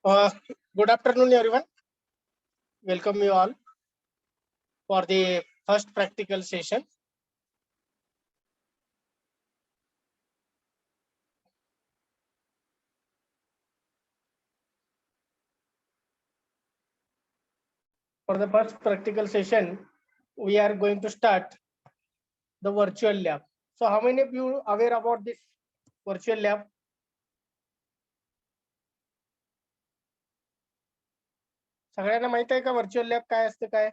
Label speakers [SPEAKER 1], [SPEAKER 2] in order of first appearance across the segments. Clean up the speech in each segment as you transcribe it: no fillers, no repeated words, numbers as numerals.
[SPEAKER 1] Uh, Good afternoon, everyone. Welcome you all for the first practical session. For the first practical session, we are going to start the virtual lab. So, how many of you aware about this virtual lab? सगळ्यांना माहित आहे का virtual lab काय असते काय?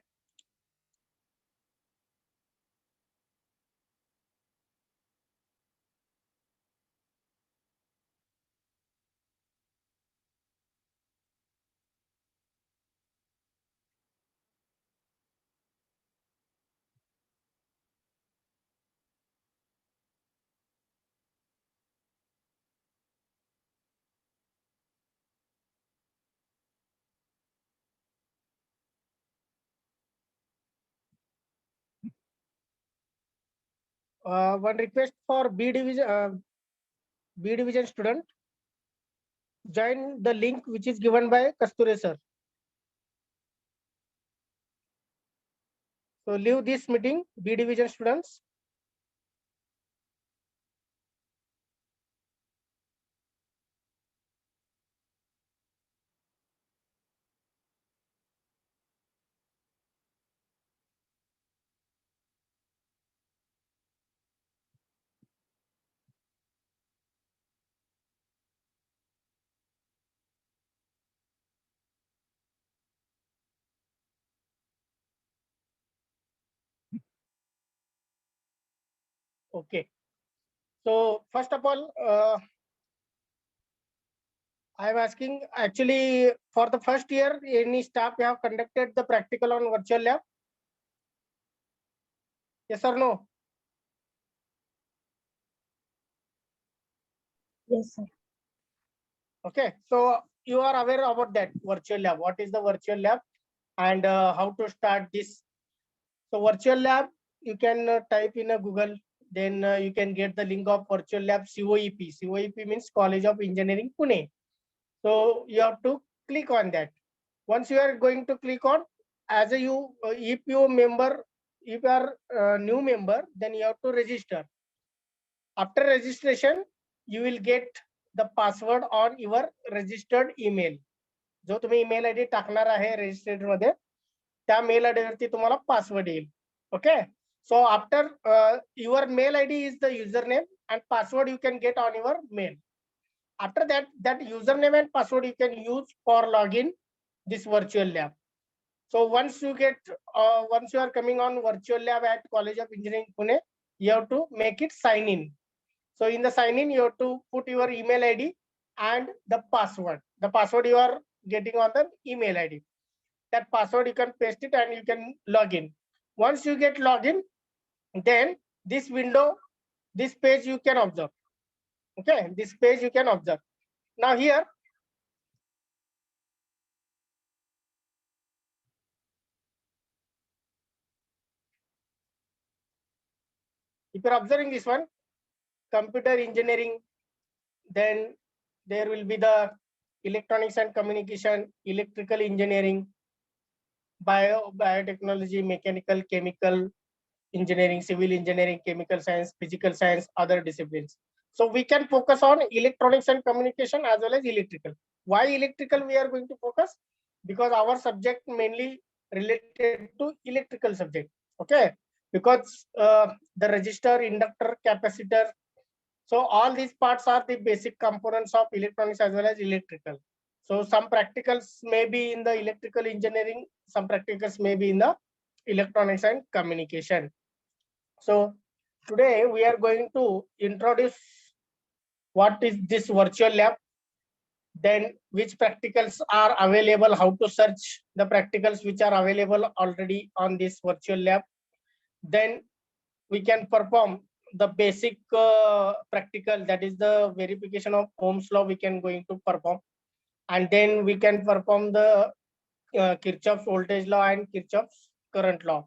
[SPEAKER 1] One request for B division student, join the link which is given by Kasture sir. So leave this meeting, B division students. Okay. So first of all, I am asking actually for the first year, any staff have conducted the practical on virtual lab? Yes or no?
[SPEAKER 2] Yes, sir.
[SPEAKER 1] Okay, so you are aware about that virtual lab. What is the virtual lab and how to start this? So virtual lab, you can type in a Google, then you can get the link of virtual lab COEP. COEP means College of Engineering Pune. So you have to click on that. Once you are going to click on, as a if you member, if you are a new member, then you have to register. After registration, you will get the password on your registered email. जो तुम्ही email ID टाकणार आहे registered मध्ये त्या mail ID वरती तुम्हाला password येईल. Okay, so after your mail ID is the username and password you can get on your mail. After that username and password you can use for login this virtual lab. So once you are coming on virtual lab at College of Engineering Pune, you have to make it sign in. So in the sign in, you have to put your email ID and the password. The password you are getting on the email ID. That password you can paste it and you can log in. Once you get login, then this window, this page you can observe. Okay, this page you can observe. Now here, if you're observing this one, computer engineering, then there will be the electronics and communication, electrical engineering, biotechnology, mechanical, chemical engineering, civil engineering, chemical science, physical science, other disciplines. So we can focus on electronics and communication as well as electrical. Why electrical we are going to focus? Because our subject mainly related to electrical subject. Okay, because the resistor, inductor, capacitor. So all these parts are the basic components of electronics as well as electrical. So some practicals may be in the electrical engineering, some practicals may be in the electronics and communication. So today we are going to introduce what is this virtual lab, then which practicals are available, how to search the practicals which are available already on this virtual lab. Then we can perform the basic practical, that is the verification of Ohm's law we can going to perform. And then we can perform the Kirchhoff's voltage law and Kirchhoff's current law.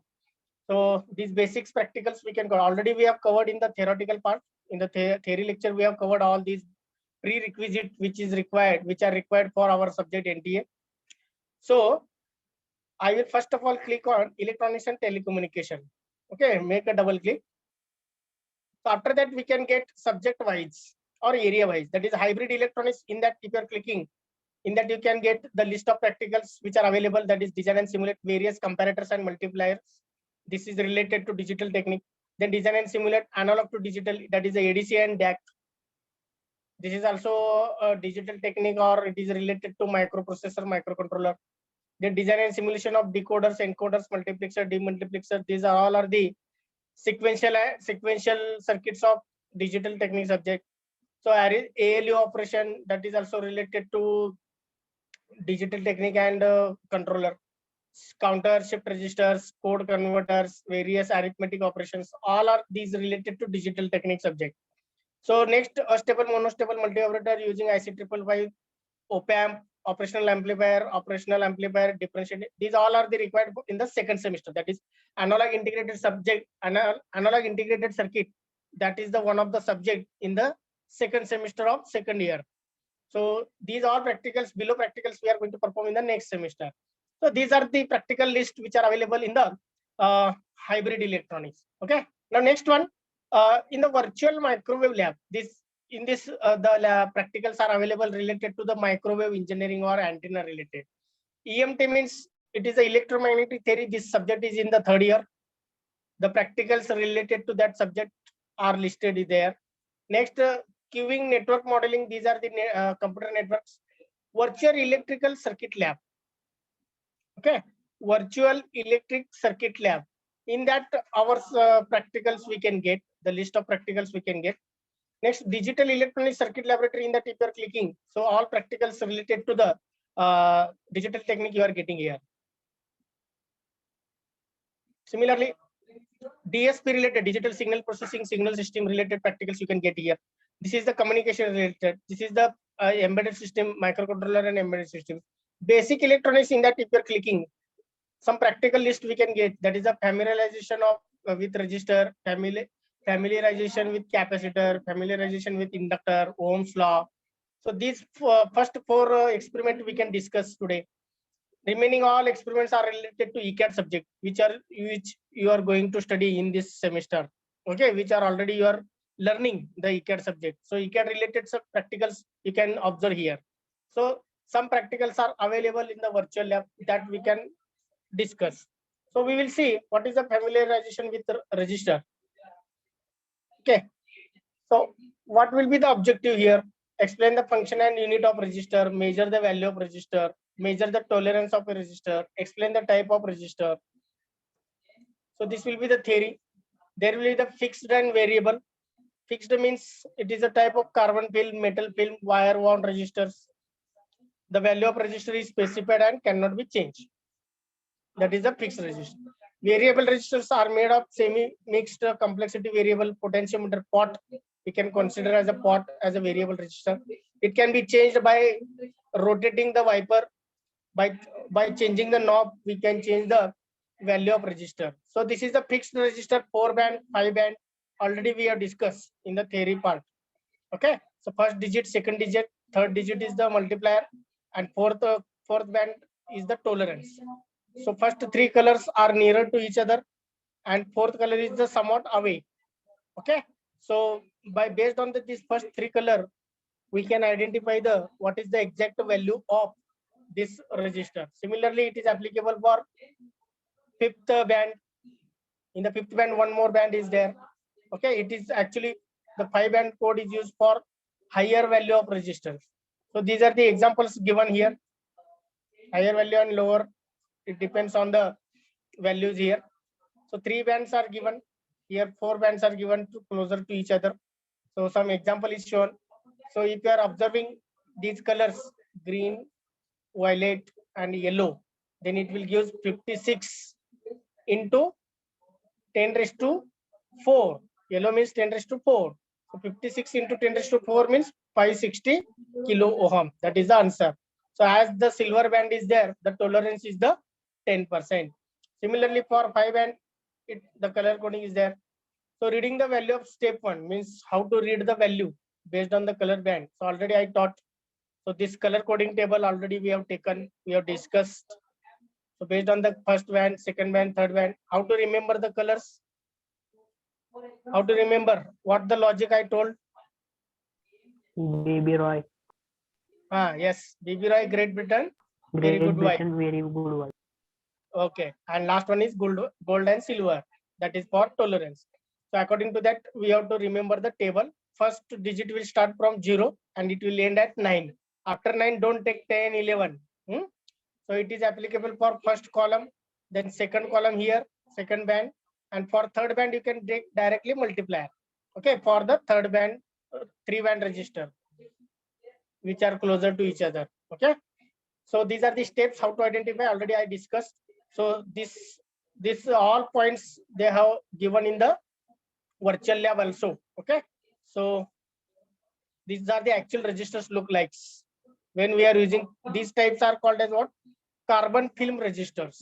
[SPEAKER 1] So these basics practicals we can go. Already we have covered in the theoretical part. In the theory lecture, we have covered all these prerequisite which are required for our subject NTA. So I will first of all click on electronics and telecommunication. Okay, make a double click. So after that, we can get subject wise or area wise. That is hybrid electronics. In that, if you are clicking, in that you can get the list of practicals which are available. That is design and simulate various comparators and multipliers. This is related to digital technique. Then design and simulate analog to digital. That is the ADC and DAC. This is also a digital technique, or it is related to microprocessor, microcontroller. The design and simulation of decoders, encoders, multiplexer, demultiplexer. These are all the sequential circuits of digital technique subject. So ALU operation, that is also related to digital technique and controller. Counter, shift registers, code converters, various arithmetic operations, all are these related to digital technique subject. So next, a stable, monostable, multi-operator using IC555, op-amp, operational amplifier, differentiator. These all are the required in the second semester. That is analog integrated subject, analog integrated circuit. That is the one of the subject in the second semester of second year. So these are practicals. Below practicals we are going to perform in the next semester. So these are the practical list which are available in the hybrid electronics. Okay. Now next one, in the virtual microwave lab, the practicals are available related to the microwave engineering or antenna related. EMT means it is the electromagnetic theory. This subject is in the third year. The practicals related to that subject are listed there. Next, queuing network modeling. These are the computer networks. Virtual electrical circuit lab. Okay, virtual electric circuit lab. In that, our practicals we can get, the list of practicals we can get. Next, digital electronic circuit laboratory. In that, if you are clicking, so all practicals related to the digital technique you are getting here. Similarly, DSP related, digital signal processing, signal system related practicals you can get here. This is the communication related. This is the embedded system, microcontroller and embedded system. Basic electronics. In that, if you're clicking, some practical list we can get. That is the familiarization of with resistor, familiarization with capacitor, familiarization with inductor, Ohm's law. So these first four experiments we can discuss today. Remaining all experiments are related to ECAD subject, which you are going to study in this semester. Okay, which are already you are learning the ECAD subject. So ECAD related practicals you can observe here. So some practicals are available in the virtual lab that we can discuss. So we will see what is the familiarization with the register. Okay. So what will be the objective here? Explain the function and unit of resistor, measure the value of resistor, measure the tolerance of a resistor, explain the type of resistor. So this will be the theory. There will be the fixed and variable. Fixed means it is a type of carbon film, metal film, wire wound resistors. The value of resistor is specified and cannot be changed. That is a fixed resistor. Variable resistors are made of semi-mixed complexity variable potentiometer pot. We can consider as a pot as a variable resistor. It can be changed by rotating the wiper. By changing the knob, we can change the value of resistor. So this is the fixed resistor, 4-band, 5-band. Already we have discussed in the theory part. Okay. So first digit, second digit, third digit is the multiplier, and fourth band is the tolerance. So first three colors are nearer to each other, and fourth color is the somewhat away. Okay. So based on this first three color, we can identify what is the exact value of this resistor. Similarly, it is applicable for fifth band. In the fifth band, one more band is there. Okay, it is actually the 5-band code is used for higher value of resistance. So these are the examples given here. Higher value and lower, it depends on the values here. So 3 bands are given here, 4 bands are given closer to each other. So some example is shown. So if you are observing these colors, green, violet and yellow, then it will give 56 into 10 raised to 4. Yellow means 10 raised to 4. So 56 into 10 raised to 4 means 560 kilo ohm. That is the answer. So as the silver band is there, the tolerance is the 10%. Similarly, for 5 band, the color coding is there. So reading the value of step 1 means how to read the value. based on the color band. So already I taught. So this color coding table already we have taken, we have discussed. So based on the first band, second band, third band, how to remember the colors? How to remember? What the logic I told?
[SPEAKER 2] Baby Roy.
[SPEAKER 1] Yes, BB Roy, Great Britain, very
[SPEAKER 2] Great
[SPEAKER 1] good wife.
[SPEAKER 2] Britain, very good wife.
[SPEAKER 1] Okay, and last one is gold and silver. That is for tolerance. So according to that, we have to remember the table. First digit will start from 0 and it will end at 9. After 9, don't take 10, 11. So it is applicable for first column, then second column here, second band, and for third band you can take directly multiplier. Okay, for the third band, 3-band register, which are closer to each other. Okay, so these are the steps how to identify. Already I discussed. So this all points they have given in the virtual lab also. Okay, so these are the actual registers look like when we are using. These types are called as what? Carbon film registers.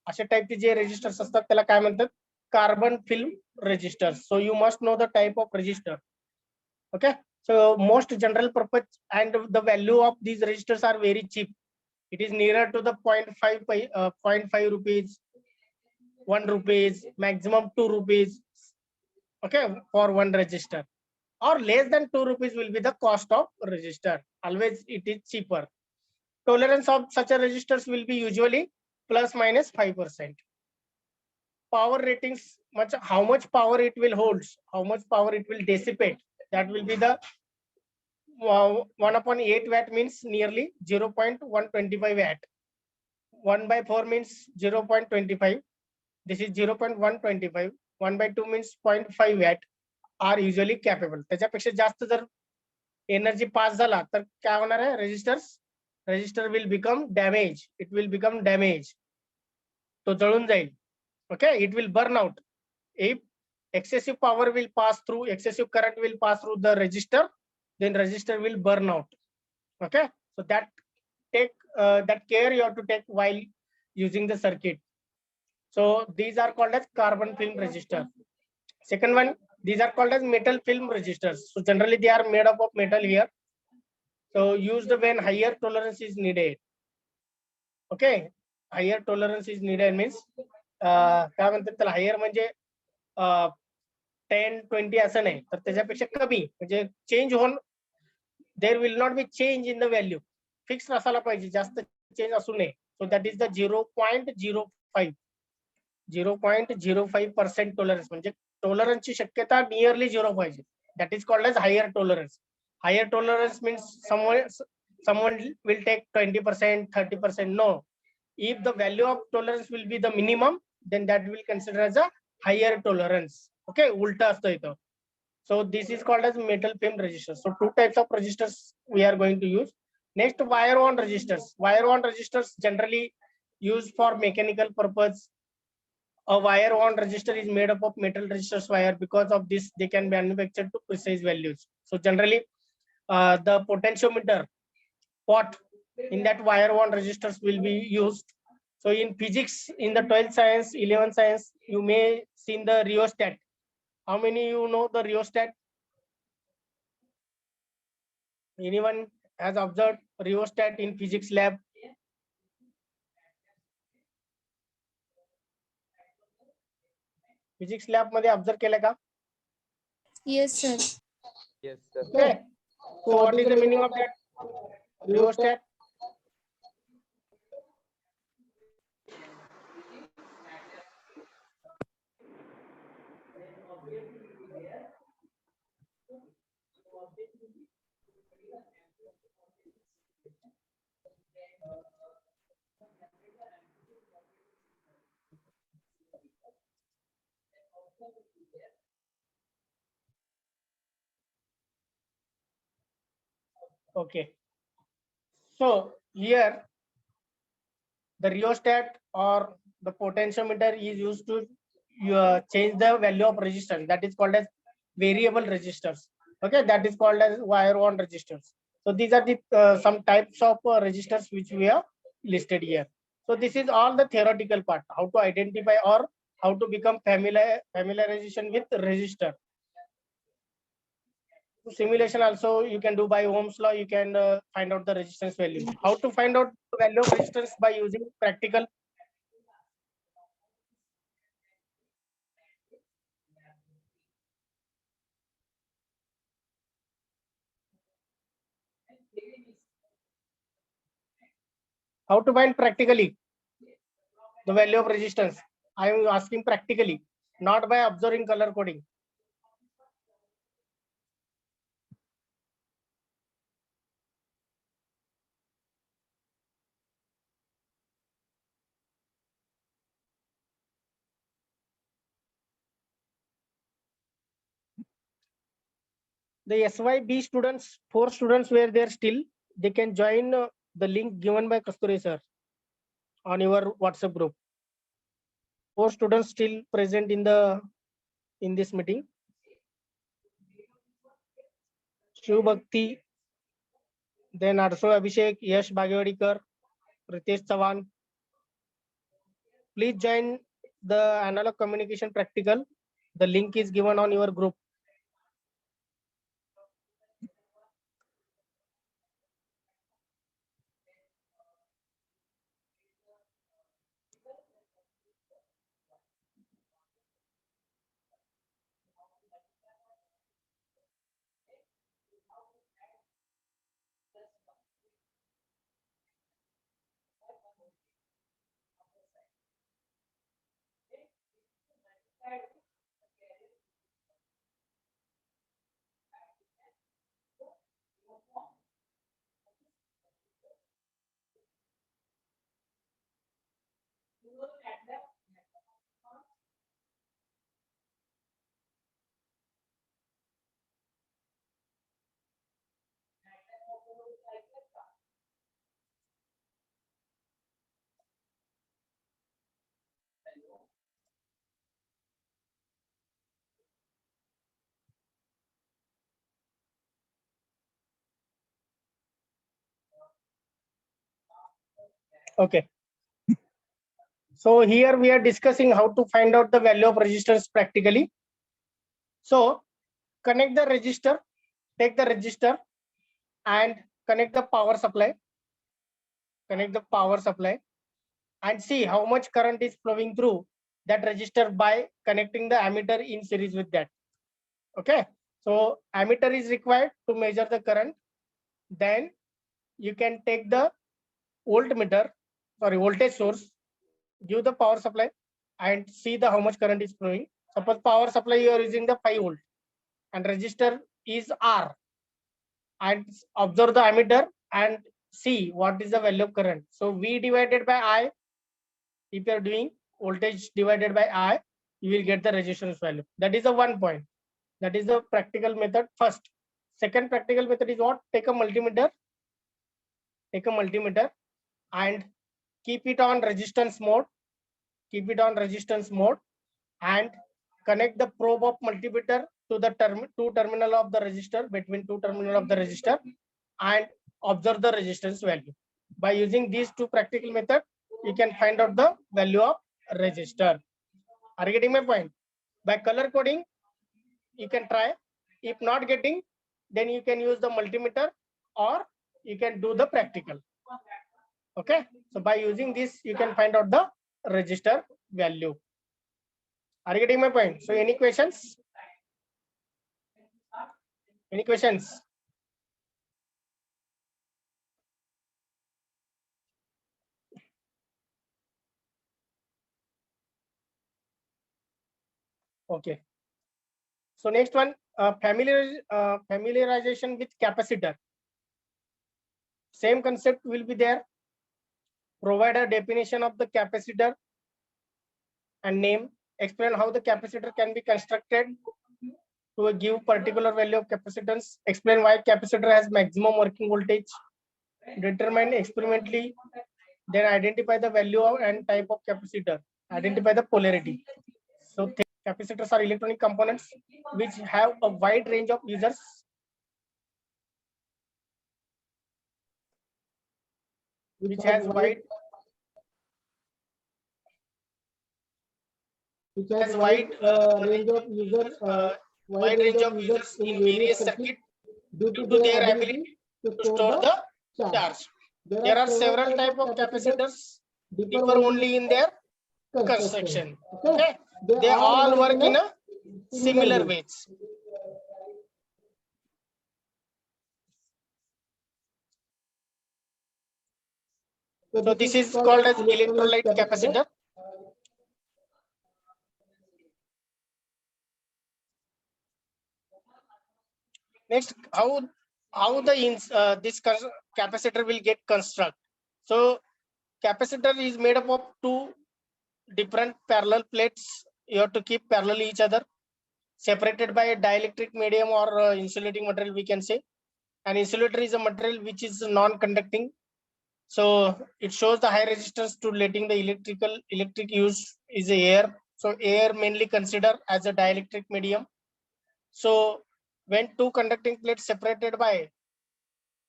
[SPEAKER 1] अशा टाइपचे जे resistors असतात त्याला काय म्हणतात? Carbon film resistors. So you must know the type of register. Okay, so most general purpose and the value of these registers are very cheap. It is nearer to the 0.5 rupees, 1 rupees, maximum 2 rupees. Okay, for one register, or less than 2 rupees will be the cost of register. Always it is cheaper. Tolerance of such a registers will be usually plus minus 5%. Power ratings, how much power it will hold, how much power it will dissipate, that will be the 1/8 watt means nearly 0.125 watt. 1/4 means 0.25. This is 0.125. 1/2 means 0.5 watt are usually capable. त्याच्यापेक्षा जास्त जर energy पास झाला तर काय होणार आहे? Register will become damage. It will become damage. तो जळून जाईल. Okay, it will burn out. If excessive power will pass through, excessive current will pass through the register, then register will burn out. Okay, so that care you have to take while using the circuit. So these are called as carbon film resistor. Second one, these are called as metal film resistors. So generally they are made up of metal here. So used when higher tolerance is needed. Okay, higher tolerance is needed means काय म्हणतात त्याला, higher म्हणजे 10-20 असं नाही, तर त्याच्यापेक्षा कमी म्हणजे चेंज होऊन there will not be change in the value. Fix असायला पाहिजे, जास्त चेंज असू नये. So that is the 0.05. 0.05% tolerance म्हणजे टॉलरन्सची शक्यता नियरली 0 पाहिजे. That is called as higher tolerance. Higher tolerance means someone will take 20%, 30%. No, if the value of tolerance will be the minimum, then that will consider as a higher tolerance. Okay, ulta asतो इथं. So this is called as metal film resistors. So 2 types of resistors we are going to use. Next, wire-wound resistors. Wire-wound resistors generally used for mechanical purpose. A wire-wound resistor is made up of metal resistors wire. Because of this, they can be manufactured to precise values. So generally, the potentiometer pot in that wire-wound resistors will be used. So in physics, in the 12th science, 11th science, you may see the rheostat. How many you know the rheostat? Anyone has observed rheostat in physics lab? Physics lab मध्ये observe केलं का?
[SPEAKER 3] Yes, sir.
[SPEAKER 4] Yes, sir.
[SPEAKER 1] Okay. So what is the meaning of that rheostat? Okay. So here the rheostat or the potentiometer is used to change the value of resistance. That is called as variable resistors. Okay, that is called as wire-wound resistors. So these are the some types of resistors which we have listed here. So this is all the theoretical part, how to identify or how to become familiarization with resistor. simulation also you can do by Ohm's law. You can find out the resistance value. How to find out the value of resistance by using practical? How to find practically the value of resistance? I am asking practically, not by observing color coding. The SYB students, 4 students were there still. They can join the link given by Kasturi sir on your WhatsApp group. 4 students still present in this meeting. Shiv Bhakti, then Arso Abhishek, Yash Bhagyawadikar, Ritesh Chavan. Please join the analog communication practical. The link is given on your group. Okay. So here we are discussing how to find out the value of resistance practically. So connect the resistor, take the resistor and connect the power supply. Connect the power supply and see how much current is flowing through that resistor by connecting the ammeter in series with that. Okay. So ammeter is required to measure the current. Then you can take the voltage source, give the power supply and see the how much current is flowing. Suppose power supply you are using the 5 volt and resistor is R, and observe the ammeter and see what is the value of current. So V divided by I, if you are doing voltage divided by I, you will get the resistance value. That is the one point. That is the practical method first. Second practical method is what? Take a multimeter and keep it on resistance mode. Keep it on resistance mode and connect the probe of multimeter to the two terminal of the resistor, between two terminal of the resistor, and observe the resistance value. By using these two practical methods, you can find out the value of resistor. Are you getting my point? By color coding, you can try. If not getting, then you can use the multimeter or you can do the practical. Okay. So by using this, you can find out the resistor value. Are you getting my point? So any questions? Any questions? Okay. So next one, familiarization with capacitor. Same concept will be there. Provide a definition of the capacitor and name. Explain how the capacitor can be constructed to give particular value of capacitance. Explain why capacitor has maximum working voltage. Determine experimentally. Then identify the value of and type of capacitor. Identify the polarity. So capacitors are electronic components which have a wide range of users. Which has wide range of users in various circuits
[SPEAKER 2] due
[SPEAKER 1] due to their ability
[SPEAKER 2] to
[SPEAKER 1] to store the charge. There are several type of capacitors differ only in their construction. Okay, they all work in a similar ways. So this is called as electrolyte capacitor. Next, how this capacitor will get construct. So capacitor is made up of two different parallel plates. You have to keep parallel each other, separated by a dielectric medium or insulating material, we can say. An insulator is a material which is non-conducting, so it shows the high resistance to letting the electric use is air. So air mainly considered as a dielectric medium. So when two conducting plates separated by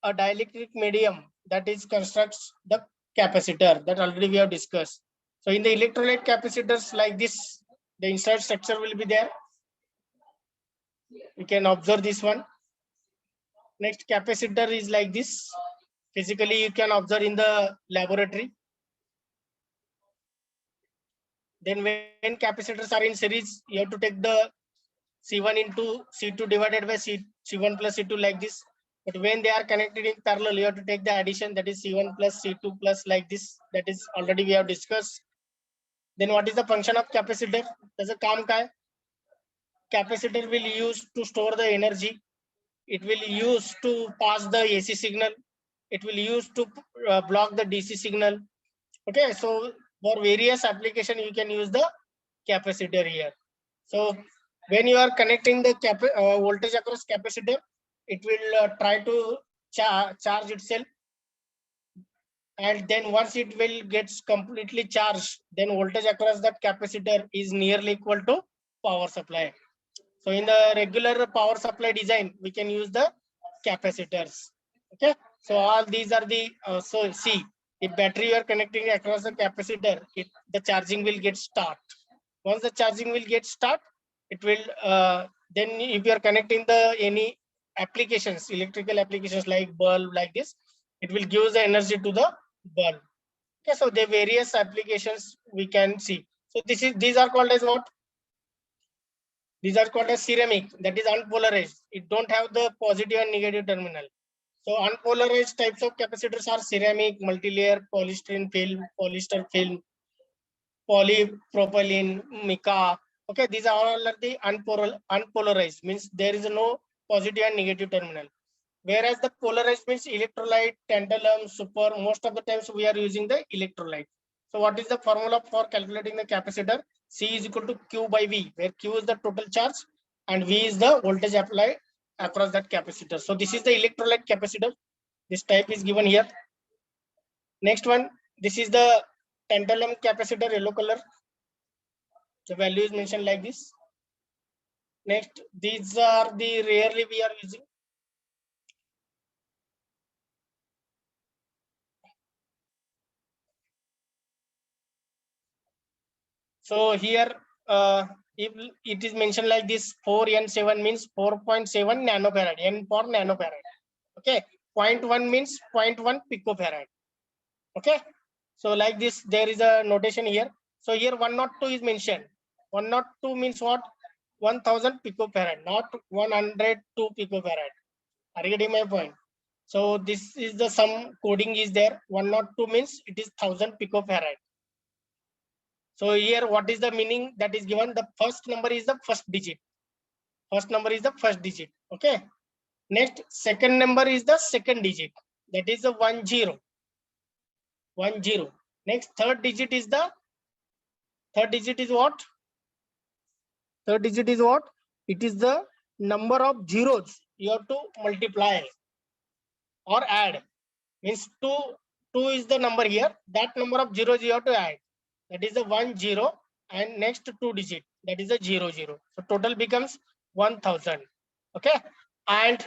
[SPEAKER 1] a dielectric medium, that is constructs the capacitor that already we have discussed. So in the electrolyte capacitors like this, the insert structure will be there. You can observe this one. Next, capacitor is like this. Physically, you can observe in the laboratory. Then when capacitors are in series, you have to take the C1 into C2 divided by C1 plus C2 like this. But when they are connected in parallel, you have to take the addition, that is C1 plus C2 plus like this. That is already we have discussed. Then what is the function of capacitor? Does it काम काय? Capacitor will use to store the energy. It will use to pass the AC signal. It will use to block the DC signal. Okay, so for various application you can use the capacitor here. So when you are connecting the voltage across capacitor, it will try to charge itself, and then once it will gets completely charged, then voltage across that capacitor is nearly equal to power supply. So in the regular power supply design, we can use the capacitors. Okay, so all these are the so see, if battery you are connecting across the capacitor, the charging will get start. Once the charging will get start, it will then if you are connecting the any applications, electrical applications like bulb like this, it will give the energy to the bulb. Okay, so the various applications we can see. So these are called as what? These are called as ceramic, that is unpolarized. It don't have the positive and negative terminal. So unpolarized types of capacitors are ceramic, multi-layer, polystyrene film, polyester film, polypropylene, mica. Okay, these are all are the unpolarized, means there is no positive and negative terminal. Whereas the polarized means electrolyte, tantalum, super. Most of the times we are using the electrolyte. So what is the formula for calculating the capacitor? C is equal to Q by V, where Q is the total charge and V is the voltage applied across that capacitor. So this is the electrolyte capacitor. This type is given here. Next one, this is the tantalum capacitor, yellow color. The value is mentioned like this. Next, these are the rarely we are using. So here, if it is mentioned like this, 4N7 means 4.7 nanofarad, N for nanofarad. Okay, 0.1 means 0.1 picofarad. Okay, so like this, there is a notation here. So here 102 is mentioned. 102 means what? 1000 picofarad, not 102 picofarad. Are you getting my point? So this is the some coding is there. 102 means it is 1000 picofarad. So here, what is the meaning that is given? The first number is the first digit. First number is the first digit. Okay. Next, second number is the second digit. That is the 10. 10. Next, third digit is the third digit is what? Third digit is what? It is the number of zeros you have to multiply or add. Means 2 is the number here. That number of zeros you have to add. That is the 10 and next 2 digit, that is the 00. So total becomes 1000. Okay, and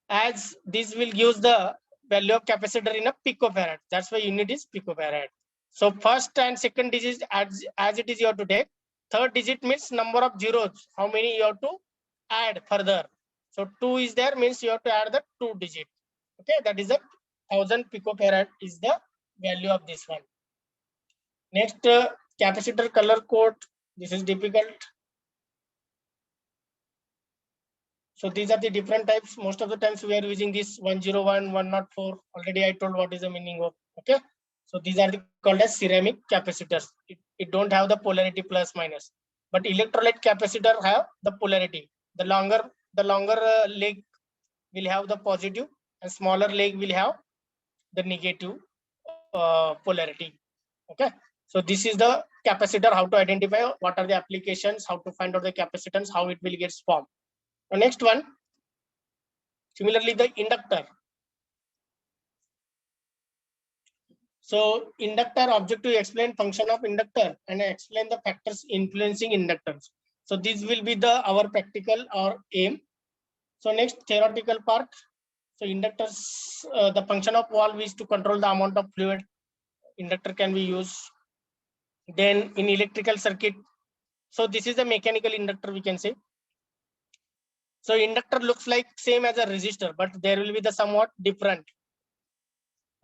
[SPEAKER 1] as this will use the value of capacitor in a picofarad, that's why unit is picofarad. So first and second digit as it is you have to take. Third digit means number of zeros, how many you have to add further. So 2 is there, means you have to add the 2 digit. Okay, that is a 1000 picofarad is the value of this one. Next, capacitor color code. This is difficult. So these are the different types. Most of the times we are using this 101, 104. Already I told what is the meaning of. Okay. So these are called as ceramic capacitors. It don't have the polarity plus minus. But electrolyte capacitor have the polarity. The longer leg will have the positive, and smaller leg will have the negative polarity. Okay. So this is the capacitor. How to identify what are the applications, how to find out the capacitance, how it will get formed. The next one, similarly, the inductor. So inductor objective explain function of inductor and explain the factors influencing inductors. So this will be the our practical or aim. So next theoretical part. So inductors, the function of valve is to control the amount of fluid inductor can be used. Then in electrical circuit, so this is a mechanical inductor we can say. So inductor looks like same as a resistor, but there will be the somewhat different.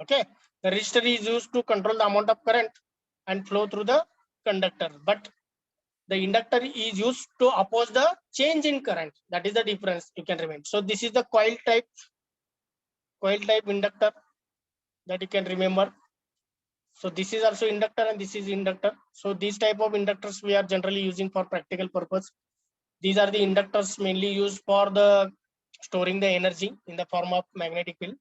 [SPEAKER 1] Okay, the resistor is used to control the amount of current and flow through the conductor, but the inductor is used to oppose the change in current. That is the difference you can remember. So this is the coil type inductor that you can remember. So this is also inductor and this is inductor. So these type of inductors we are generally using for practical purpose. These are the inductors mainly used for the storing the energy in the form of magnetic field.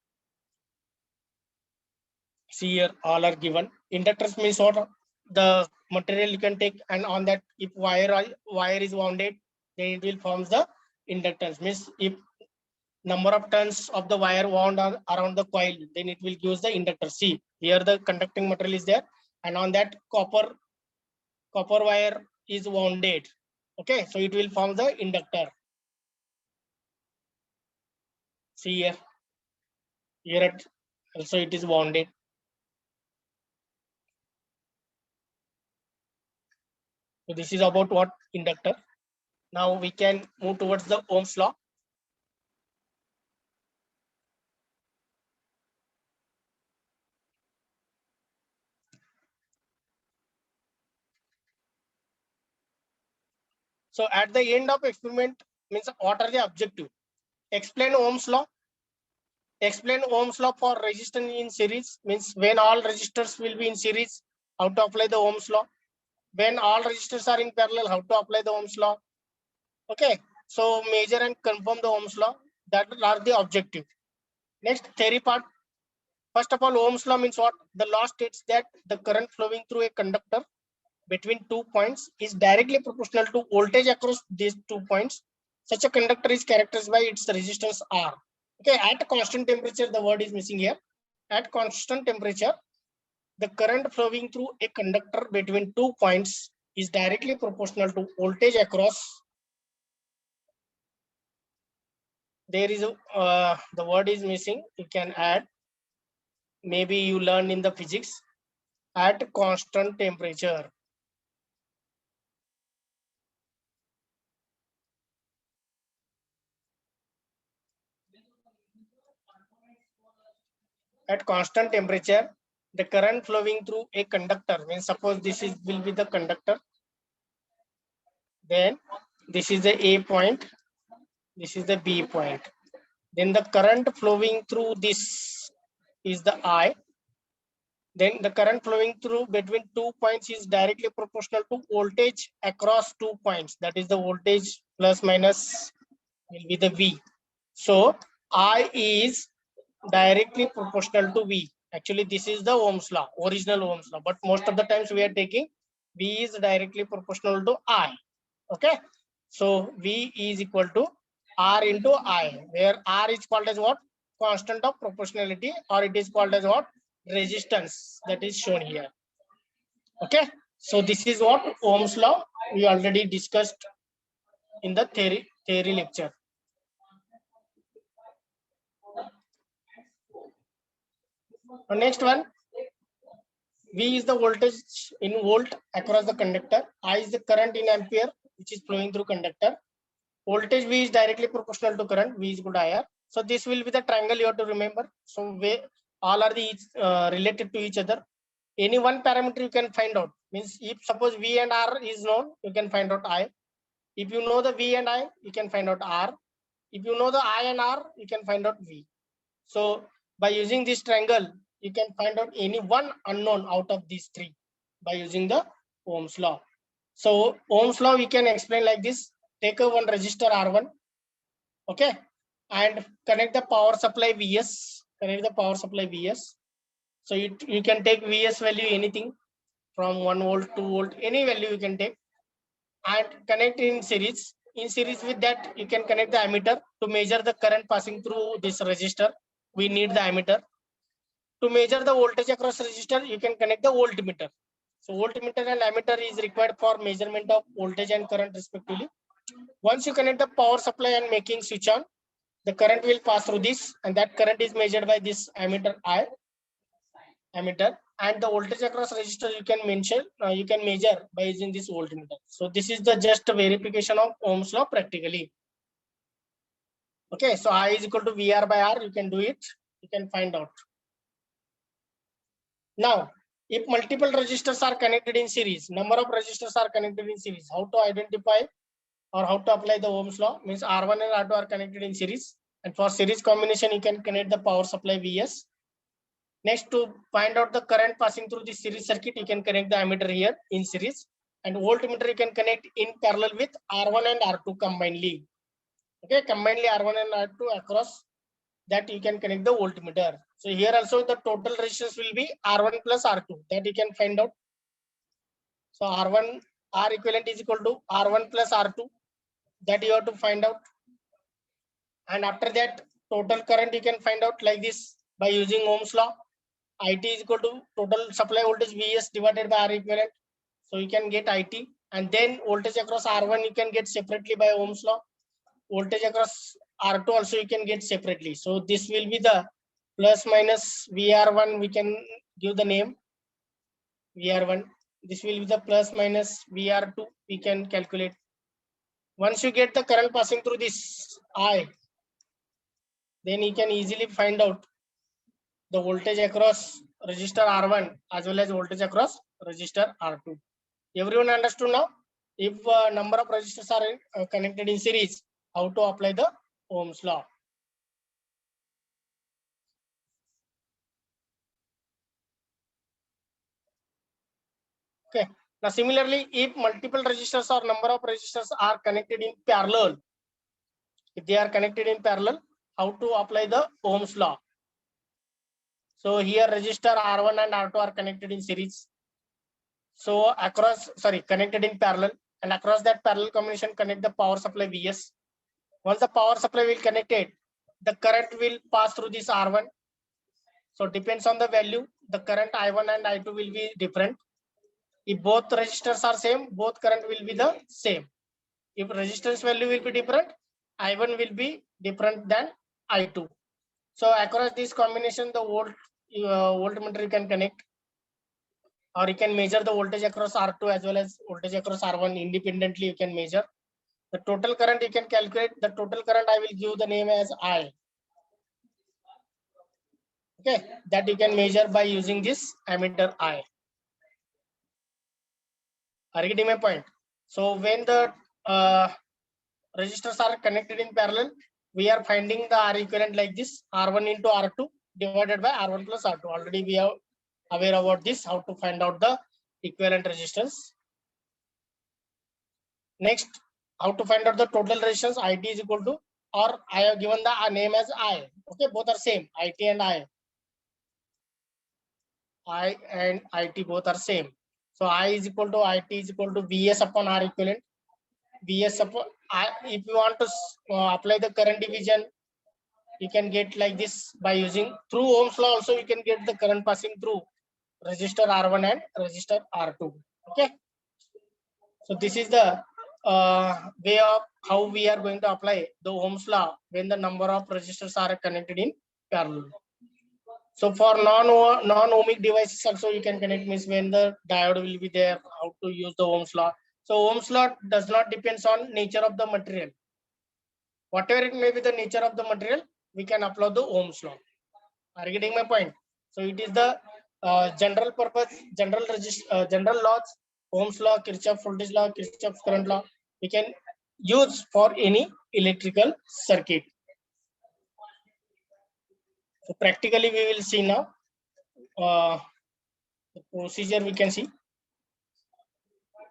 [SPEAKER 1] See here, all are given. Inductors means what? The material you can take, and on that, if wire is wounded, then it will form the inductance. Means if number of turns of the wire wound around the coil, then it will use the inductor. See here, the conducting material is there, and on that copper wire is wounded. Okay, so it will form the inductor. See here, also it is wounded. So this is about what inductor. Now we can move towards the Ohm's law. So at the end of experiment, means what are the objective? Explain Ohm's law. Explain Ohm's law for resistance in series, means when all resistors will be in series, how to apply the Ohm's law. When all resistors are in parallel, how to apply the Ohm's law. Okay, so measure and confirm the Ohm's law. That are the objective. Next, theory part. First of all, Ohm's law means what? The law states that the current flowing through a conductor between 2 points is directly proportional to voltage across these 2 points. Such a conductor is characterized by its resistance R. Okay, at constant temperature, the word is missing here. At constant temperature, the current flowing through a conductor between 2 points is directly proportional to voltage across. There is a the word is missing. You can add. Maybe you learned in the physics. At constant temperature. At constant temperature, the current flowing through a conductor, means suppose this is will be the conductor, then this is the A point, this is the B point, then the current flowing through this is the I, then the current flowing through between 2 points is directly proportional to voltage across 2 points, that is the voltage plus minus will be the V. So I is directly proportional to V. Actually, this is the Ohm's law, original Ohm's law, but most of the times we are taking V is directly proportional to I. Okay, so V is equal to R into I, where R is called as what? Constant of proportionality, or it is called as what? Resistance, that is shown here. Okay, so this is what Ohm's law we already discussed in the theory lecture. Next one, V is the voltage in volt across the conductor. I is the current in ampere which is flowing through conductor. Voltage V is directly proportional to current. V is equal to IR. So this will be the triangle you have to remember. So all are the related to each other. Any one parameter you can find out. Means if suppose V and R is known, you can find out I. If you know the V and I, you can find out R. If you know the I and R, you can find out V. So by using this triangle, you can find out any one unknown out of these three by using the Ohm's law. So Ohm's law we can explain like this. Take a one resistor R1, okay, and connect the power supply Vs. Connect the power supply Vs. So you can take Vs value anything from 1 volt, 2 volt, any value you can take, and connect in series. In series with that, you can connect the ammeter to measure the current passing through this resistor. We need the ammeter. To measure the voltage across resistor, you can connect the voltmeter. So voltmeter and ammeter is required for measurement of voltage and current respectively. Once you connect the power supply and making switch on, the current will pass through this, and that current is measured by this ammeter I, ammeter, and the voltage across resistor you can measure by using this voltmeter. So this is the just verification of Ohm's law practically. Okay, so I is equal to VR by R. You can do it. You can find out. Now, if multiple resistors are connected in series, number of resistors are connected in series, how to identify or how to apply the Ohm's law? Means R1 and R2 are connected in series, and for series combination you can connect the power supply Vs. Next, to find out the current passing through the series circuit, you can connect the ammeter here in series, and voltmeter you can connect in parallel with R1 and R2 combinedly. Okay, combinedly R1 and R2 across that you can connect the voltmeter. So here also the total resistance will be R1 plus R2, that you can find out. So R1, R equivalent is equal to R1 plus R2, that you have to find out. And after that, total current you can find out like this by using Ohm's law. IT is equal to total supply voltage Vs divided by R equivalent. So you can get IT, and then voltage across R1 you can get separately by Ohm's law. Voltage across R2 also you can get separately. So this will be the plus minus VR1, we can give the name VR1. This will be the plus minus VR2, we can calculate. Once you get the current passing through this I, then you can easily find out the voltage across resistor R1 as well as voltage across resistor R2. Everyone understood now? If number of resistors are connected in series, how to apply the Ohm's law? Okay. Now similarly, if multiple resistors or number of resistors are connected in parallel, if they are connected in parallel, how to apply the Ohm's law? So here resistor R1 and R2 are connected in series. So connected in parallel, and across that parallel combination connect the power supply Vs. Once the power supply will connect it, the current will pass through this R1. So depends on the value, the current I1 and I2 will be different. If both resistors are same, both current will be the same. If resistance value will be different, I1 will be different than I2. So across this combination, the voltmeter you can connect, or you can measure the voltage across R2 as well as voltage across R1 independently. You can measure the total current. You can calculate the total current. I will give the name as I. Okay, that you can measure by using this ammeter I. Are you getting my point? So when the resistors are connected in parallel, we are finding the R equivalent like this: R1 into R2 divided by R1 plus R2. Already we are aware about this, how to find out the equivalent resistance. Next, how to find out the total resistance? IT is equal to, or I have given the name as I. Okay, both are same. IT and I and IT both are same. So I is equal to IT is equal to Vs upon R equivalent. Vs upon I. If you want to apply the current division, you can get like this by using through Ohm's law. Also, you can get the current passing through resistor R1 and resistor R2. Okay. So this is the way of how we are going to apply the Ohm's law when the number of resistors are connected in parallel. So for non-ohmic devices also you can connect, means when the diode will be there, how to use the Ohm's law. So Ohm's law does not depends on nature of the material. whatever it may be the nature of the material, we can apply the Ohm's law. Are you getting my point? So it is the general purpose, general laws, Ohm's law, Kirchhoff voltage law, Kirchhoff's current law, we can use for any electrical circuit. So practically we will see now the procedure we can see.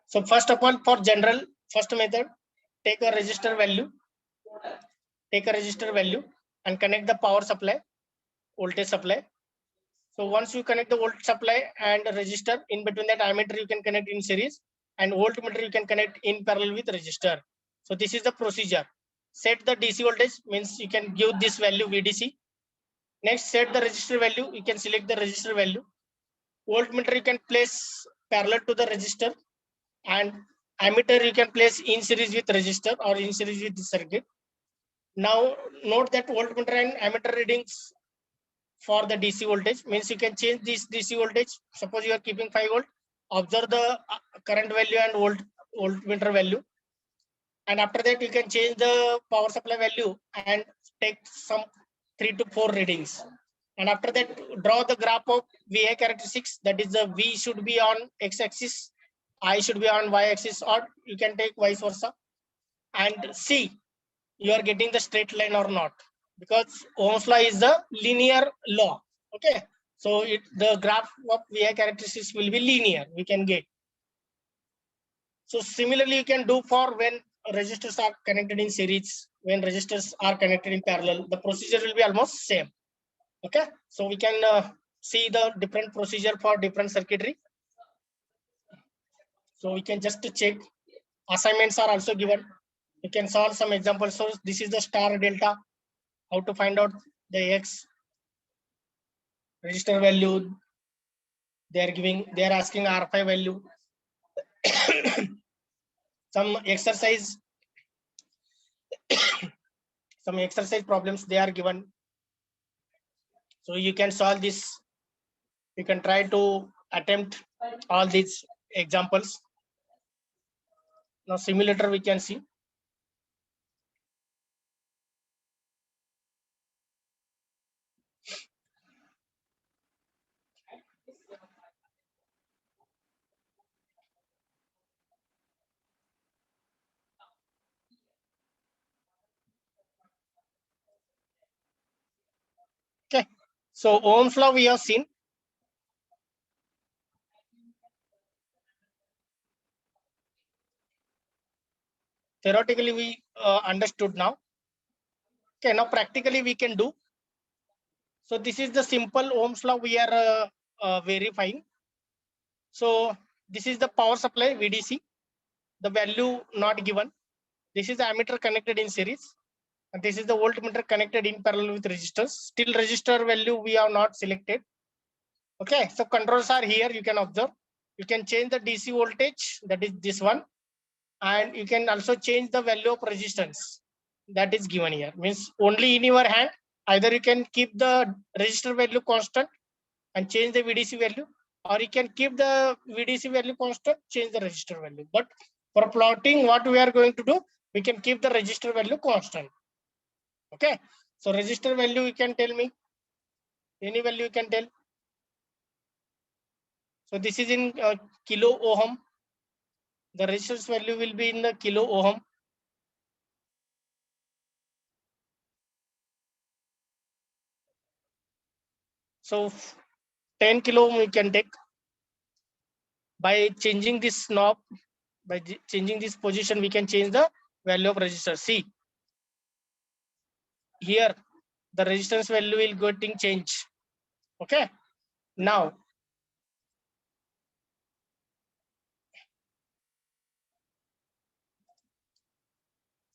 [SPEAKER 1] So first of all, for general first method, take a resistor value and connect the power supply, voltage supply. So once you connect the voltage supply and resistor, in between that ammeter you can connect in series, and voltmeter you can connect in parallel with resistor. So this is the procedure. Set the DC voltage, means you can give this value VDC. Next, set the resistor value, you can select the resistor value. Voltmeter you can place parallel to the resistor, and ammeter you can place in series with resistor or in series with the circuit. Now note that voltmeter and ammeter readings for the DC voltage, means you can change this DC voltage. Suppose you are keeping 5 volt, observe the current value and voltmeter value, and after that you can change the power supply value and take some 3 to 4 readings, and after that draw the graph of VI characteristics. That is, the V should be on x-axis, I should be on y-axis, or you can take vice versa, and see you are getting the straight line or not, because Ohm's law is the linear law. Okay, so the graph of VI characteristics will be linear, we can get. So similarly you can do for when resistors are connected in series, when resistors are connected in parallel, the procedure will be almost same. Okay, so we can see the different procedure for different circuitry. So we can just check. Assignments are also given. You can solve some examples. So this is the star delta, how to find out the X resistor value. They are asking R5 value. Some exercise problems they are given. So you can solve this. You can try to attempt all these examples. Now simulator we can see. Okay, so Ohm's law we have seen. Theoretically we understood now. Okay, now practically we can do. So this is the simple Ohm's law we are verifying. So this is the power supply VDC, the value not given. This is the ammeter connected in series, and this is the voltmeter connected in parallel with resistors. Still resistor value we have not selected. Okay, so controls are here, you can observe. You can change the DC voltage, that is this one, and you can also change the value of resistance that is given here. Means only in your hand, either you can keep the resistor value constant and change the VDC value, or you can keep the VDC value constant, change the resistor value. But for plotting, what we are going to do, we can keep the resistor value constant. Okay, so resistor value you can tell me, any value you can tell. So this is in kilo ohm. The resistance value will be in the kilo ohm. So 10 kilo ohm we can take. By changing this knob, by changing this position, we can change the value of resistor. See, here the resistance value will getting changed. Okay, now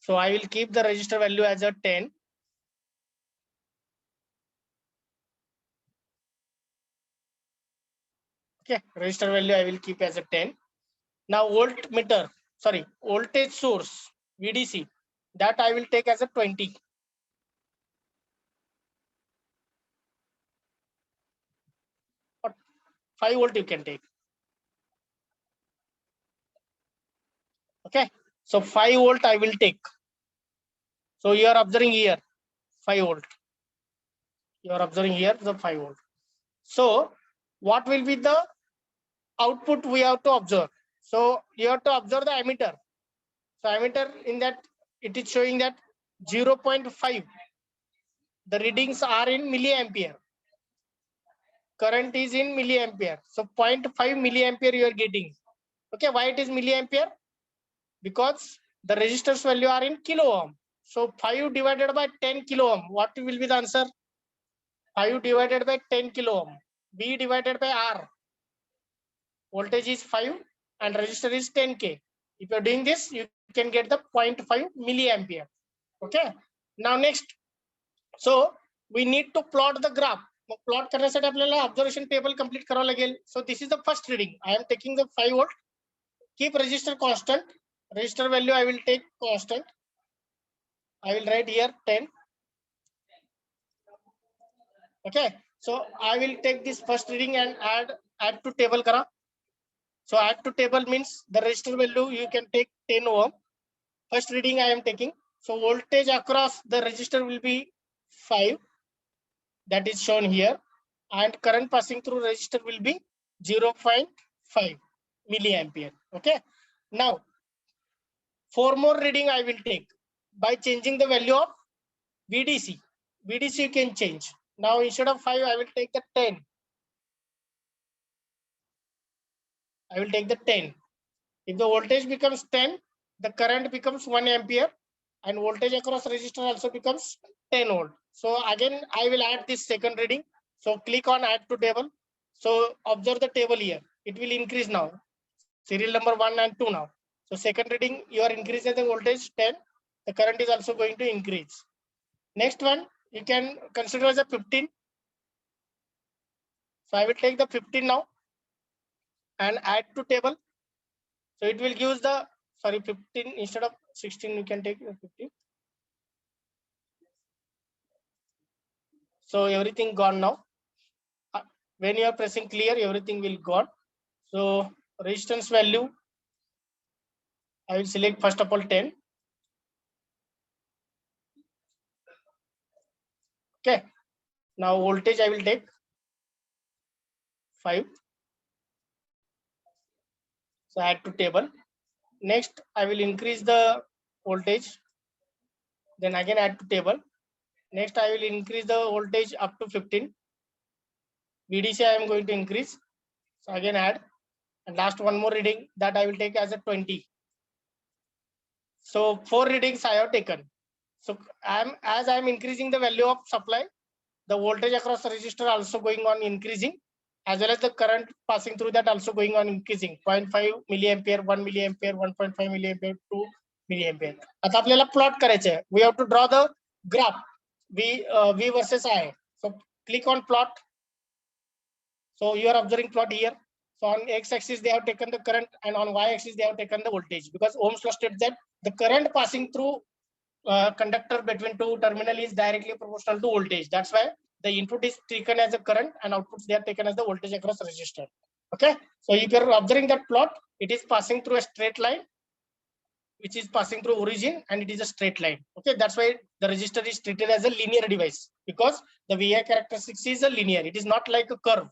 [SPEAKER 1] so I will keep the resistor value as a 10. Okay, resistor value I will keep as a 10. Now voltmeter, sorry, voltage source VDC, that I will take as a 20. Or 5 volt you can take. Okay, so 5 volt I will take. So you are observing here 5 volt. You are observing here the 5 volt. So what will be the output we have to observe? So you have to observe the ammeter. So ammeter, in that it is showing that 0.5. The readings are in milliampere. Current is in milliampere. So 0.5 milliampere you are getting. Okay, why it is milliampere? Because the resistors value are in kilo ohm. So 5 divided by 10 kilo ohm. What will be the answer? 5 divided by 10 kilo ohm. B divided by R. Voltage is 5 and resistor is 10K. If you're doing this, you can get the 0.5 milliampere. Okay. Now next, so we need to plot the graph. Plot करण्यासाठी आपल्याला observation table complete करावं लागेल. So this is the first reading. I am taking the 5 volt. Keep resistor constant. Resistor value I will take constant. I will write here 10. Okay. So I will take this first reading and add to table kara. So add to table means the resistor value you can take 10 ohm. First reading I am taking. So voltage across the resistor will be 5. That is shown here. And current passing through resistor will be 0.5 milliampere. Okay. Now, 4 more reading I will take by changing the value of VDC. VDC you can change. Now instead of 5, I will take the 10. I will take the 10. If the voltage becomes 10, the current becomes 1 ampere and voltage across resistor also becomes 10 volt. So again, I will add this second reading. So click on add to table. So observe the table here. It will increase now. Serial number 1 and 2 now. So second reading, you are increasing the voltage 10. The current is also going to increase. Next one, you can consider as a 15. So I will take the 15 now and add to table. So it will give the, 15 instead of 16, you can take 15. So everything gone now. When you are pressing clear, everything will gone. So resistance value, I will select first of all 10. Okay. Now voltage I will take 5. So add to table. Next, I will increase the voltage. Then again add to table. Next, I will increase the voltage up to 15. VDC I am going to increase. So again add. And last one more reading that I will take as a 20. So 4 readings I have taken. So as I am increasing the value of supply, the voltage across the resistor also going on increasing, as well as the current passing through that also going on increasing. 0.5 milliampere, 1 milliampere, 1.5 milliampere, 2 milliampere. आता आपल्याला plot करायचे आहे. We have to draw the graph V versus I. So click on plot. So you are observing plot here. So on x-axis they have taken the current and on y-axis they have taken the voltage, because Ohm's law states that the current passing through conductor between two terminal is directly proportional to voltage. That's why the input is taken as a current and outputs they are taken as the voltage across resistor. Okay. So if you are observing that plot, it is passing through a straight line, which is passing through origin, and it is a straight line. Okay. That's why the resistor is treated as a linear device, because the VI characteristics is a linear. It is not like a curve.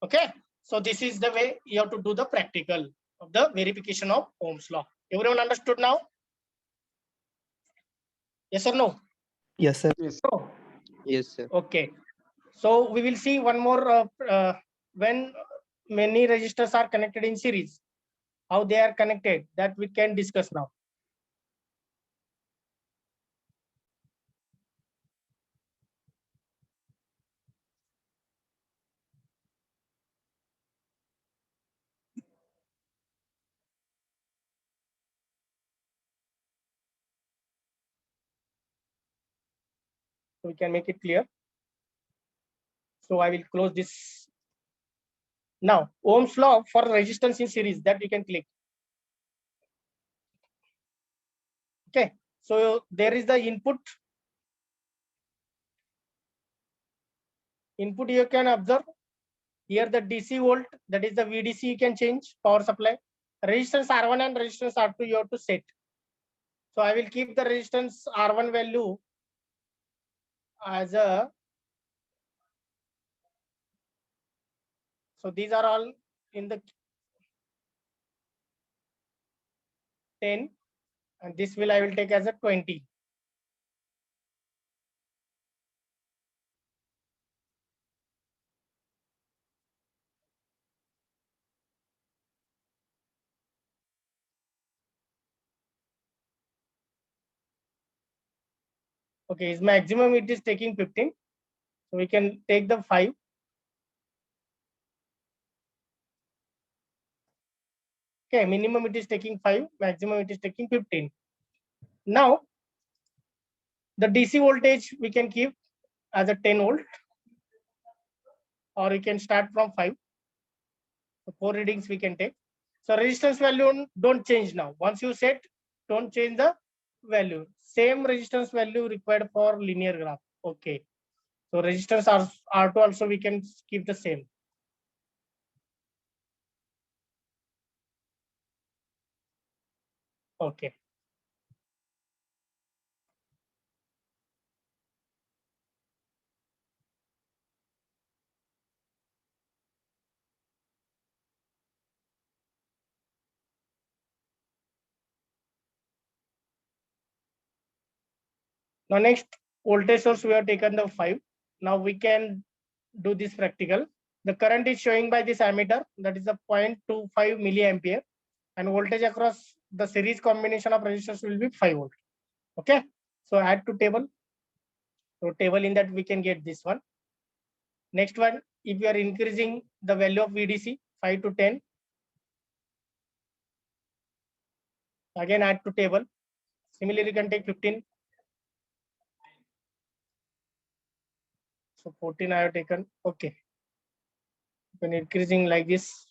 [SPEAKER 1] Okay. So this is the way you have to do the practical of the verification of Ohm's law. Everyone understood now? Yes or no?
[SPEAKER 2] Yes, sir.
[SPEAKER 1] No.
[SPEAKER 4] Yes, sir.
[SPEAKER 1] Okay. So we will see one more when many resistors are connected in series, how they are connected, that we can discuss now. So we can make it clear. So I will close this. Now, Ohm's law for resistance in series, that we can click. Okay. So there is the input. Input you can observe. Here the DC volt, that is the VDC, you can change power supply. Resistance R1 and resistance R2 you have to set. So I will keep the resistance R1 value as a, so these are all in the 10, and this will I will take as a 20. Okay, is maximum it is taking 15. So we can take the 5. Okay, minimum it is taking 5, maximum it is taking 15. Now the DC voltage we can keep as a 10 volt, or we can start from 5. So 4 readings we can take. So resistance value don't change now. Once you set, don't change the value. Same resistance value required for linear graph. Okay. So resistance R2 also we can keep the same. Okay. Now next voltage source we have taken the 5. Now we can do this practical. The current is showing by this ammeter, that is the 0.25 milliampere, and voltage across the series combination of resistors will be 5 volt. Okay. So add to table. So table in that we can get this one. Next one, if you are increasing the value of VDC 5 to 10, again add to table. Similarly, you can take 15. So 14 I have taken. Okay. When increasing like this,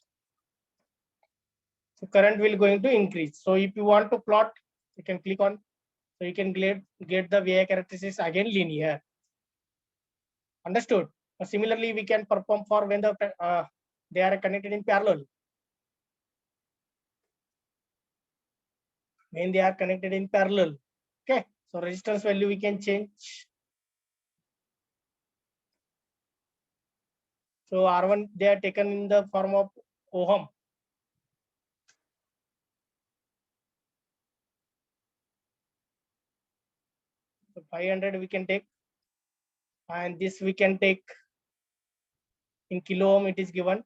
[SPEAKER 1] so current will going to increase. So if you want to plot, you can click on. So you can get the VI characteristics again linear. Understood? Similarly, we can perform for when they are connected in parallel. When they are connected in parallel. Okay. So resistance value we can change. So R1 they are taken in the form of ohm. So 500 we can take, and this we can take in kilo ohm. It is given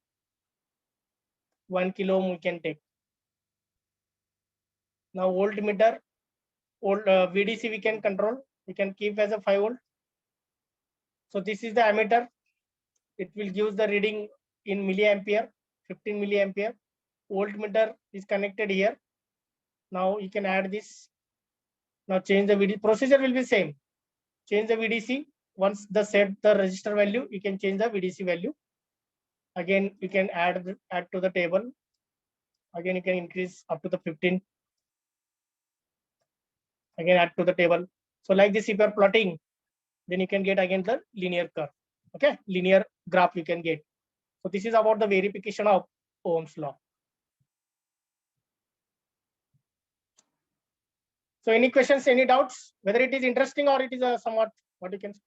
[SPEAKER 1] 1 kilo ohm we can take. Now voltmeter, VDC we can control. We can keep as a 5 volt. So this is the ammeter. It will give the reading in milliampere, 15 milliampere. Voltmeter is connected here. Now you can add this. Now change the VDC. Procedure will be same. Change the VDC. Once the set the resistor value, you can change the VDC value. Again, you can add to the table. Again, you can increase up to the 15. Again, add to the table. So like this, if you are plotting, then you can get again the linear curve. Okay, linear graph you can get. So this is about the verification of Ohm's law. So any questions, any doubts, whether it is interesting or it is a somewhat, what you can say.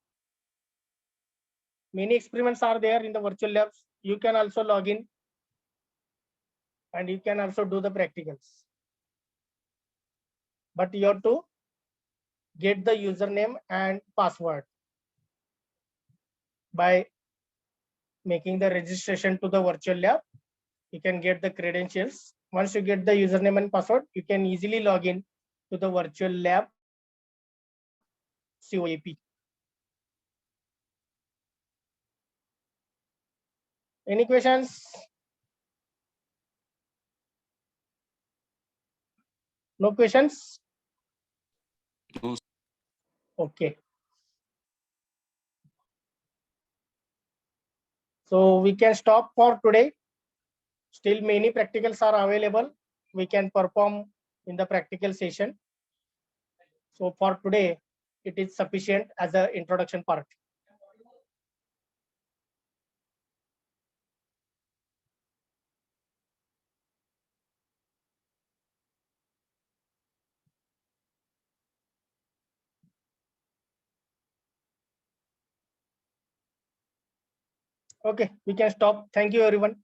[SPEAKER 1] Many experiments are there in the virtual labs. You can also log in and you can also do the practicals. But you have to get the username and password by making the registration to the virtual lab. You can get the credentials. Once you get the username and password, you can easily log in to the virtual lab COAP. Any questions? No questions?
[SPEAKER 2] No.
[SPEAKER 1] Okay. So we can stop for today. Still many practicals are available. We can perform in the practical session. So for today, it is sufficient as an introduction part. Okay, we can stop. Thank you, everyone.